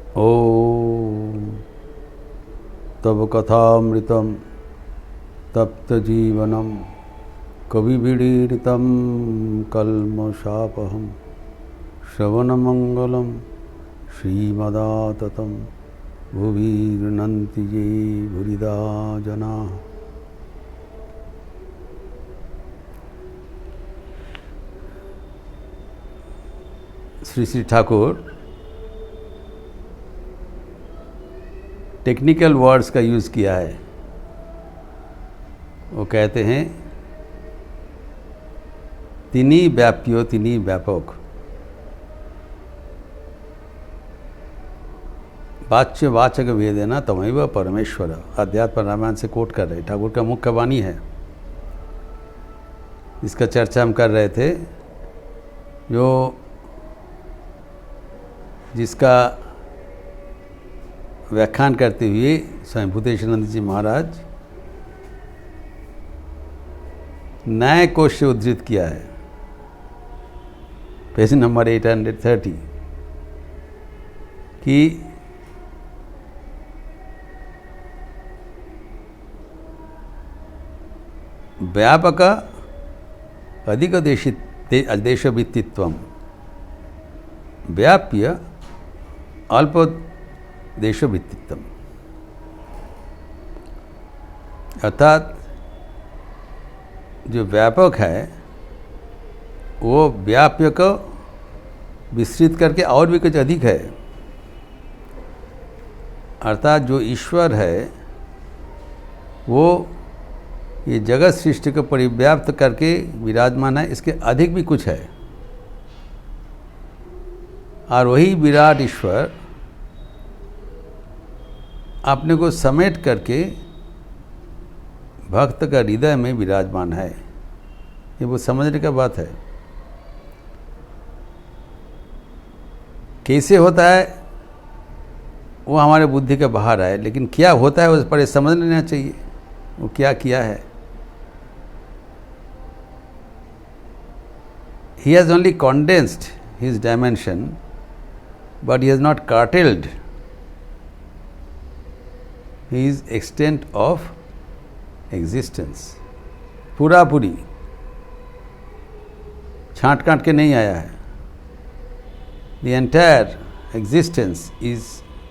ॐ तव कथामृतं तप्तजीवनं कविभिरीडितं कल्मषापहं श्रवणमङ्गलं श्रीमदाततं भुवि गृह्णन्ति ये भूरिदा जनाः। श्री श्री ठाकुर टेक्निकल वर्ड्स का यूज़ किया है। वो कहते हैं तिनी व्याप्यो तिनी व्यापक। वाच्य वाचक वेदेना तमैव परमेश्वर। अध्यात्म रामायण से कोट कर रहे, ठाकुर का मुख्य वाणी है। इसका चर्चा हम कर रहे थे। जिसका व्याख्यान करते हुए स्वामी भूतेशानंद जी महाराज न्याय कोश से उद्धृत किया है, पेज नंबर 830, कि व्यापक अधिक देशभित्तित्वं व्याप्य अल्प देशभित्तित्वम। अर्थात जो व्यापक है वो व्याप्य को विस्तृत करके और भी कुछ अधिक है। अर्थात जो ईश्वर है वो ये जगत सृष्टि को परिव्याप्त करके विराजमान है, इसके अधिक भी कुछ है। और वही विराट ईश्वर अपने को समेट करके भक्त का हृदय में विराजमान है। ये वो समझने का बात है। कैसे होता है वो हमारे बुद्धि के बाहर है, लेकिन क्या होता है उस पर समझ लेना चाहिए वो क्या किया है। He has only condensed his dimension, but he has not curtailed his extent of existence। पूरा पूरी छांट काट के नहीं आया है। The entire existence is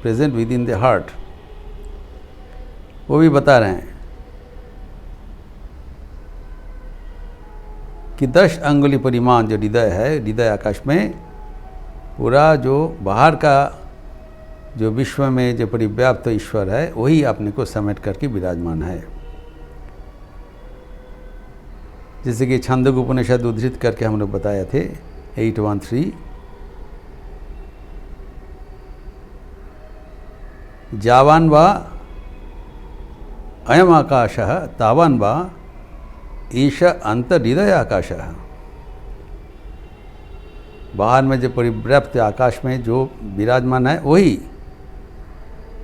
present within the heart। वो भी बता रहे हैं कि 10 अंगुली परिमाण जो हृदय है, हृदय आकाश में पूरा जो बाहर का जो विश्व में जो परिव्याप्त ईश्वर है वही अपने को समेट करके विराजमान है। जैसे कि छांदोग्य उपनिषद उद्धृत करके हम लोग बताए थे 813, जावान वा अयम आकाशः तावान वा ईश अंतर हृदय आकाश। बाहर में जो परिव्याप्त आकाश में जो विराजमान है वही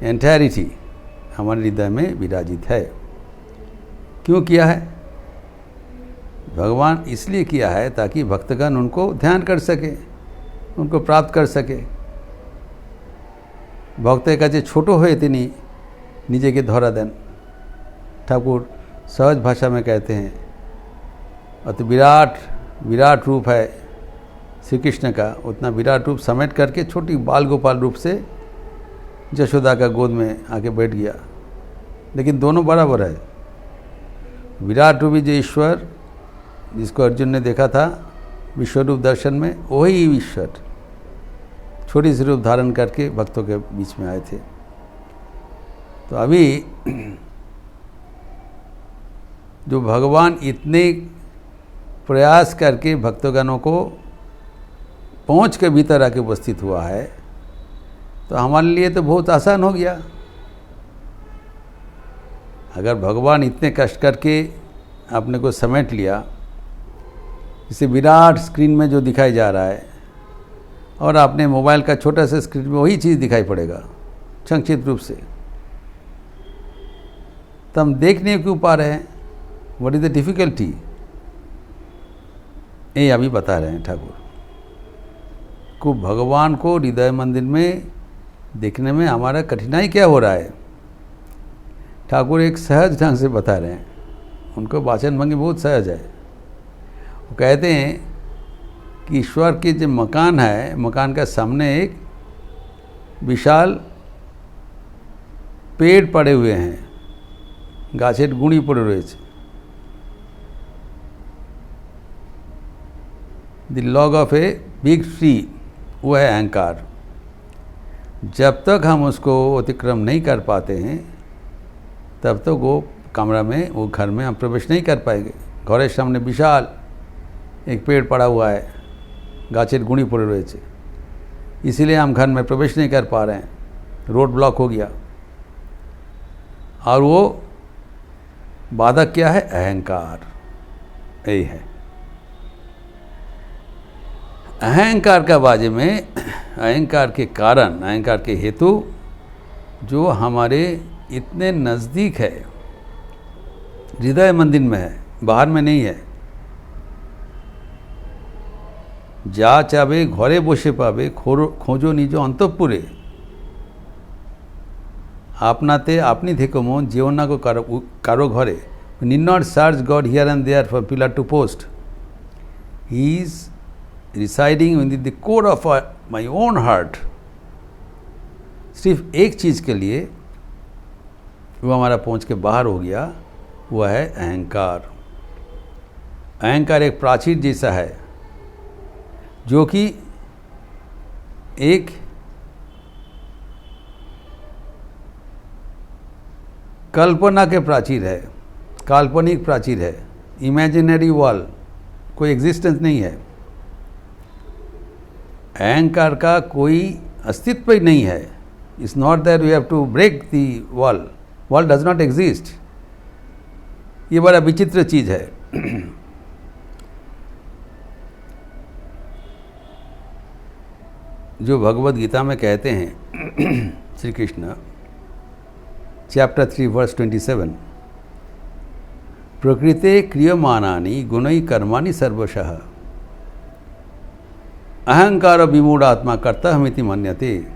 एंटायरिटी हमारे हृदय में विराजित है। क्यों किया है? भगवान इसलिए किया है ताकि भक्तगण उनको ध्यान कर सके, उनको प्राप्त कर सके। भक्त काजे छोटो हुए इतनी निजे के धरा देन। ठाकुर सहज भाषा में कहते हैं अति विराट रूप है श्री कृष्ण का, उतना विराट रूप समेट करके छोटी बाल गोपाल रूप से यशोदा का गोद में आके बैठ गया। लेकिन दोनों बराबर है। विराट रूपी जो ईश्वर जिसको अर्जुन ने देखा था विश्वरूप दर्शन में, वही ईश्वर छोटी सी रूप धारण करके भक्तों के बीच में आए थे। तो अभी जो भगवान इतने प्रयास करके भक्तगणों को पहुँच के भीतर आके उपस्थित हुआ है, तो हमारे लिए तो बहुत आसान हो गया। अगर भगवान इतने कष्ट करके अपने को समेट लिया, जैसे विराट स्क्रीन में जो दिखाई जा रहा है, और आपने मोबाइल का छोटा सा स्क्रीन में वही चीज़ दिखाई पड़ेगा संक्षिप्त रूप से, तो हम देख नहीं क्यों पा रहे हैं? What is the difficulty? ये अभी बता रहे हैं ठाकुर को। भगवान को हृदय मंदिर में देखने में हमारा कठिनाई क्या हो रहा है। ठाकुर एक सहज ढंग से बता रहे हैं, उनको वाचन भंगी बहुत सहज है। वो कहते हैं कि ईश्वर के जो मकान है, मकान का सामने एक विशाल पेड़ पड़े हुए हैं, गाছের গুঁড়ি পড়ে রয়েছে। The log of a big tree, वो है अहंकार। जब तक हम उसको अतिक्रम नहीं कर पाते हैं तब तक वो कमरा में, वो घर में हम प्रवेश नहीं कर पाएंगे। घरेर सामने विशाल एक पेड़ पड़ा हुआ है, गाছের গুঁড়ি পড়ে রয়েছে, इसीलिए हम घर में प्रवेश नहीं कर पा रहे हैं, रोड ब्लॉक हो गया। और वो बाधक क्या है? अहंकार। यही है अहंकार का बाजे में, अहंकार के कारण, अहंकार के हेतु जो हमारे इतने नज़दीक है, हृदय मंदिर में है, बाहर में नहीं है। যা চাবে ঘরে বসে পাবে, খোঁজো নিজ অন্তঃপুরে। আপনাতে আপনি থেকে মন যেও না গো কারো ঘরে। Need not search God here and there for pillar to post. He is residing within the core of my own heart. सिर्फ एक चीज़ के लिए वो हमारा पहुँच के बाहर हो गया, वह है अहंकार। अहंकार एक प्राचीर जैसा है जो कि एक कल्पना के प्राचीर है, काल्पनिक प्राचीर है, इमेजिनरी वॉल, कोई एग्जिस्टेंस नहीं है। अहंकार का कोई अस्तित्व ही नहीं है। It's not that we have to break the wall, wall does not exist. ये बड़ा विचित्र चीज़ है। जो भगवद गीता में कहते हैं श्री कृष्ण, चैप्टर 3 वर्स 27, प्रकृते क्रियमानानि गुणै कर्माणि सर्वशः अहंकार विमूढ़ात्मा कर्ताहमिति मन्यते।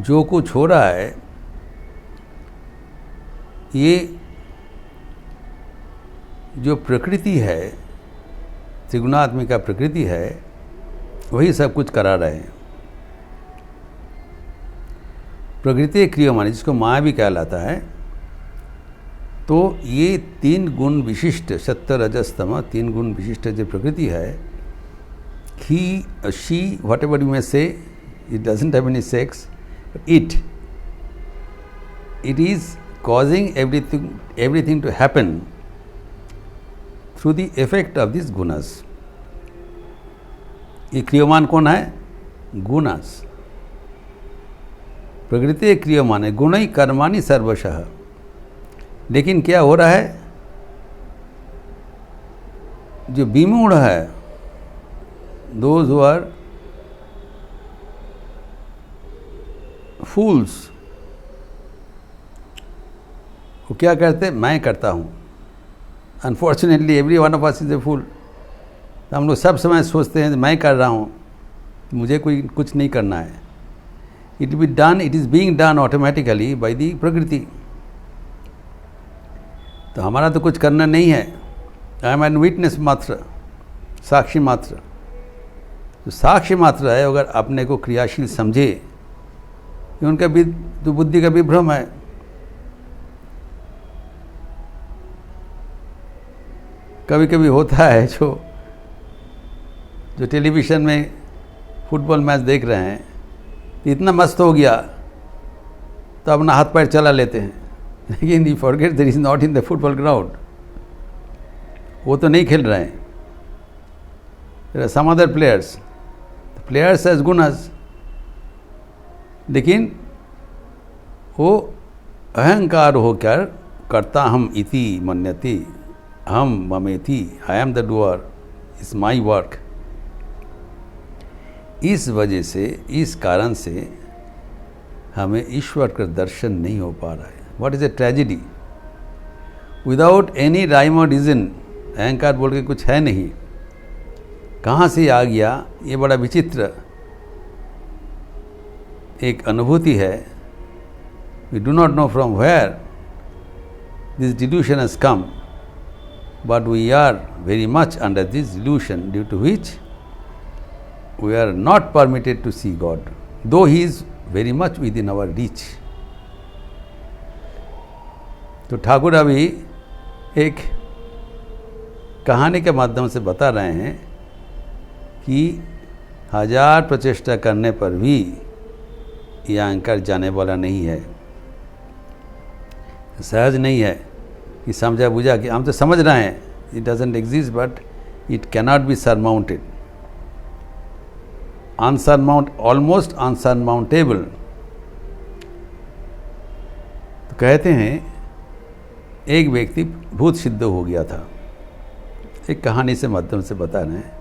जो कुछ हो रहा है ये जो प्रकृति है, त्रिगुणात्मिका प्रकृति है, वही सब कुछ करा रहे हैं। प्रकृति क्रियमाणी, जिसको माया भी कहलाता है, तो ये 3 गुण विशिष्ट, सत्व रजस तम 3 गुण विशिष्ट जो प्रकृति है, he, she, whatever you may say, it doesn't have any sex, but it is causing everything to happen through the effect of these gunas. ये क्रियमान कौन है? गुणस। प्रकृति क्रियमान है, गुण ही कर्माणि सर्वशः। लेकिन क्या हो रहा है? जो विमूढ़ है, दोज हु आर फूल्स, वो क्या करते हैं? मैं करता हूँ। Unfortunately every one of us is a fool. हम लोग सब समय सोचते हैं मैं कर रहा हूँ, मुझे कोई कुछ नहीं करना है। It be done, it is being done automatically by the प्रकृति। तो हमारा तो कुछ करना नहीं है। आई एम एन विटनेस मात्र, साक्षी मात्र। तो साक्षी मात्र है, अगर अपने को क्रियाशील समझे, ये उनका भी तो बुद्धि का विभ्रम है। कभी कभी होता है जो टेलीविज़न में फुटबॉल मैच देख रहे हैं, तो इतना मस्त हो गया तो अपना हाथ पैर चला लेते हैं, लेकिन you forget that is not in the football ground. वो तो नहीं खेल रहे हैं। There are some other players as गुणस, लेकिन वो अहंकार होकर करता हम इति मन्यति, हम ममेति, I am the doer, is my work. इस वजह से, इस कारण से हमें ईश्वर का दर्शन नहीं हो पा रहा है। What is a tragedy? Without any rhyme और रीज़न, अहंकार बोल के कुछ है नहीं, कहाँ से आ गया? ये बड़ा विचित्र एक अनुभूति है, we do not know from where this delusion has come, but we are very much under this delusion due to which we are not permitted to see God, though he is very much within our reach. तो ठाकुर अभी एक कहानी के माध्यम से बता रहे हैं कि 1000 प्रचेष्टा करने पर भी यह अहंकार जाने वाला नहीं है, सहज नहीं है कि समझा बुझा कि हम तो समझ रहे हैं it doesn't exist, but it cannot be surmounted, almost unsurmountable. तो कहते हैं एक व्यक्ति भूत सिद्ध हो गया था, एक कहानी से माध्यम से बता रहे हैं,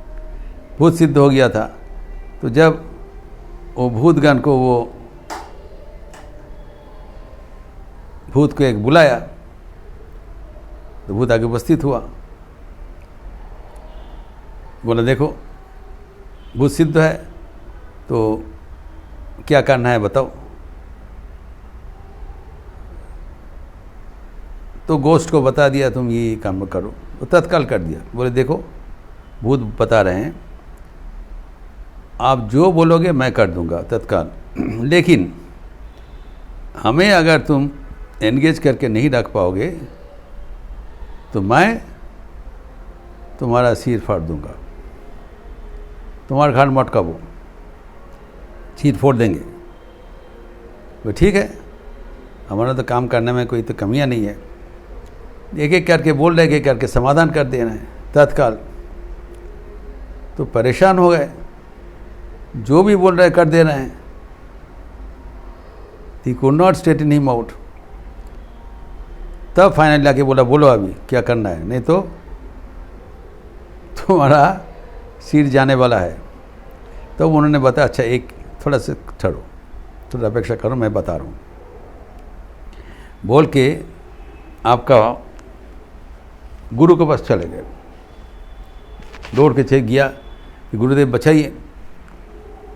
भूत सिद्ध हो गया था। तो जब वो भूतगण को वो भूत को एक बुलाया तो भूत आगे उपस्थित हुआ, बोला देखो भूत सिद्ध है तो क्या करना है बताओ। तो गोष्ठ को बता दिया तुम ये काम करो, वो तत्काल कर दिया। बोले देखो भूत बता रहे हैं आप जो बोलोगे मैं कर दूंगा तत्काल, लेकिन हमें अगर तुम एंगेज करके नहीं रख पाओगे तो मैं तुम्हारा सिर फाड़ दूंगा, तुम्हारा खान मटकाबो, सिर फोड़ देंगे। वो ठीक है, हमारा तो काम करने में कोई तो कमियां नहीं है, एक एक करके बोल रहे, एक एक करके समाधान कर देना है तत्काल। तो परेशान हो गए, जो भी बोल रहे कर दे रहे हैं। He could not straighten him out. तब फाइनल लाके बोला बोलो अभी क्या करना है, नहीं तो तुम्हारा सिर जाने वाला है। तो उन्होंने बताया अच्छा एक थोड़ा सा ठहरो, थोड़ा अपेक्षा करो, मैं बता रहा हूँ बोल के आपका गुरु के पास चले गए। दौड़ के चेक गया कि गुरुदेव बचाइए।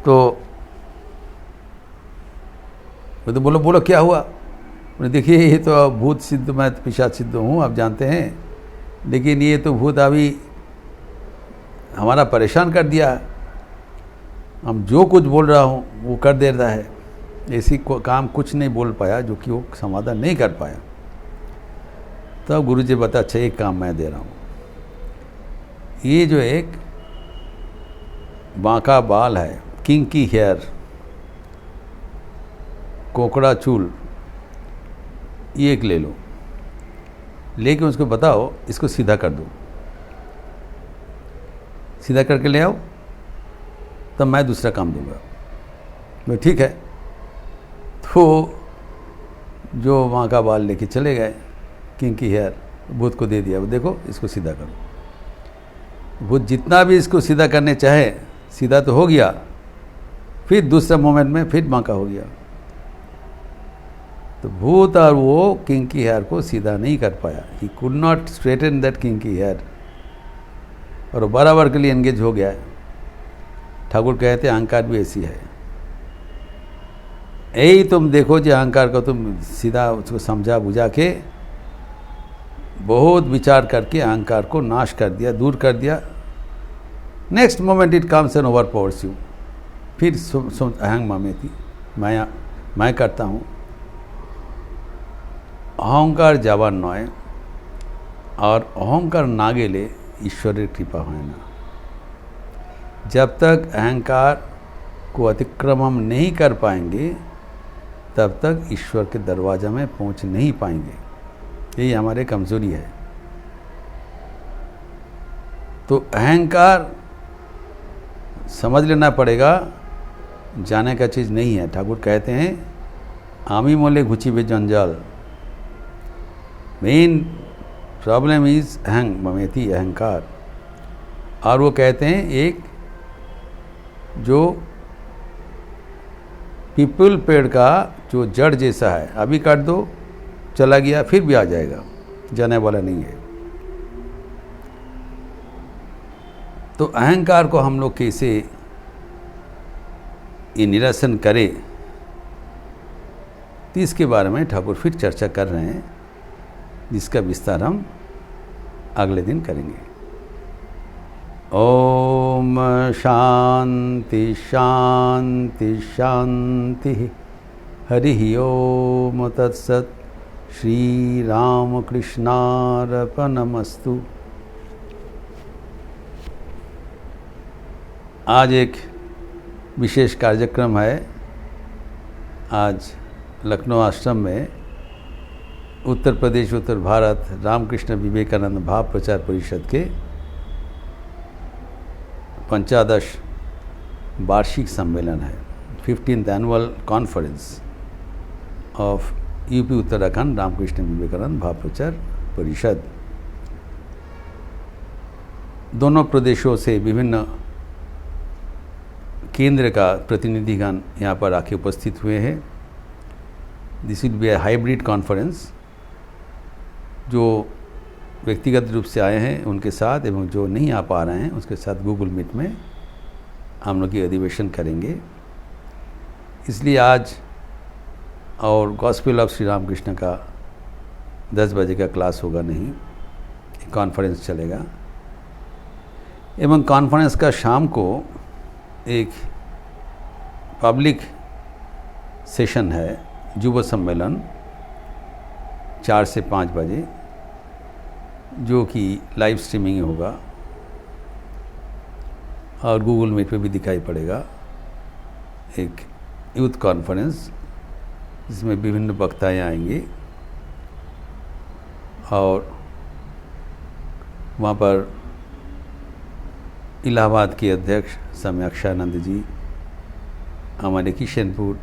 तो वो तो बोलो बोलो क्या हुआ। बोले देखिए ये तो भूत सिद्ध, मैं पिशाच सिद्ध हूँ आप जानते हैं, लेकिन ये तो भूत अभी हमारा परेशान कर दिया, हम जो कुछ बोल रहा हूँ वो कर दे रहा है, ऐसी काम कुछ नहीं बोल पाया जो कि वो समाधान नहीं कर पाया। तब गुरु जी बता अच्छा एक काम मैं दे रहा हूँ, ये जो एक बांका बाल है, किंकी हेयर, कोकड़ा चूल, ये एक ले लो, लेकिन उसको बताओ इसको सीधा कर दो, सीधा करके ले आओ तब मैं दूसरा काम दूंगा। तो ठीक है। तो जो वहाँ का बाल लेके चले गए, किंकी हेयर भूत को दे दिया, वो देखो इसको सीधा करो। भूत जितना भी इसको सीधा करने चाहे सीधा तो हो गया, फिर दूसरे मोमेंट में फिर बांका हो गया। तो भूत और वो किंकी हेयर को सीधा नहीं कर पाया, he could not straighten that kinky hair, और बराबर के लिए एंगेज हो गया। ठाकुर कहते हैं अहंकार भी ऐसी है, यही तुम देखो जो अहंकार को तुम सीधा उसको समझा बुझा के बहुत विचार करके अहंकार को नाश कर दिया, दूर कर दिया। Next moment it comes and over powers you, फिर अहंग ममेति, मैं करता हूँ। अहंकार जावार नय और अहंकार ना गेले ईश्वरेर कृपा হয় না। जब तक अहंकार को अतिक्रमण नहीं कर पाएंगे तब तक ईश्वर के दरवाजा में पहुंच नहीं पाएंगे, यही हमारी कमजोरी है। तो अहंकार समझ लेना पड़ेगा, जाने का चीज़ नहीं है। ठाकुर कहते हैं आमी मोले घुचिबे जंजाल, मेन प्रॉब्लम इज अहंग ममेति, अहंकार। और वो कहते हैं एक जो पीपल पेड़ का जो जड़ जैसा है, अभी काट दो चला गया फिर भी आ जाएगा, जाने वाला नहीं है। तो अहंकार को हम लोग कैसे ये निरसन करें, तो इसके बारे में ठाकुर फिर चर्चा कर रहे हैं, जिसका विस्तार हम अगले दिन करेंगे। ओम शांति शांति शांति। हरि ओम तत्सत। श्री रामकृष्णार्पणमस्तु। आज एक विशेष कार्यक्रम है। आज लखनऊ आश्रम में उत्तर प्रदेश उत्तर भारत रामकृष्ण विवेकानंद भाव प्रचार परिषद के 15 वार्षिक सम्मेलन है, 15th annual conference of UP Uttarakhand Ramakrishna Vivekananda Bhav Prachar परिषद। दोनों प्रदेशों से विभिन्न केंद्र का प्रतिनिधिगण यहाँ पर आके उपस्थित हुए हैं। This will be A hybrid conference. जो व्यक्तिगत रूप से आए हैं उनके साथ एवं जो नहीं आ पा रहे हैं उसके साथ गूगल मीट में हम लोग ये अधिवेशन करेंगे। इसलिए आज और गॉस्पेल ऑफ श्री रामकृष्ण का 10 बजे का क्लास होगा नहीं, कॉन्फ्रेंस चलेगा। एवं कॉन्फ्रेंस का शाम को एक पब्लिक सेशन है, युवा सम्मेलन 4 से 5 बजे, जो कि लाइव स्ट्रीमिंग होगा और गूगल मीट पे भी दिखाई पड़ेगा। एक यूथ कॉन्फ्रेंस जिसमें विभिन्न वक्ताएँ आएंगे और वहाँ पर इलाहाबाद के अध्यक्ष स्वामी अक्षयानंद जी, हमारे किशनपुर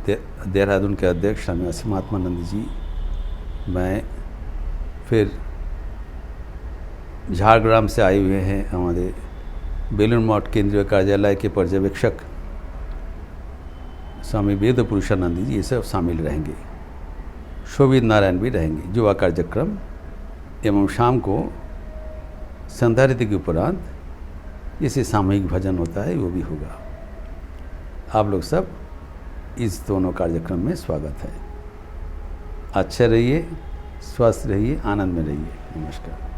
देहरादून के अध्यक्ष स्वामी असीमात्मानंद जी, मैं, फिर झारग्राम से आए हुए हैं हमारे बेलूर मठ केंद्रीय कार्यालय के पर्यवेक्षक स्वामी वेद पुरुषानंद जी, ये सब शामिल रहेंगे। शोभित नारायण भी रहेंगे। युवा कार्यक्रम एवं शाम को संध्या आरती के उपरांत जैसे सामूहिक भजन होता है वो भी होगा। आप लोग सब इस दोनों कार्यक्रम में स्वागत है। अच्छे रहिए, स्वस्थ रहिए, आनंद में रहिए। नमस्कार।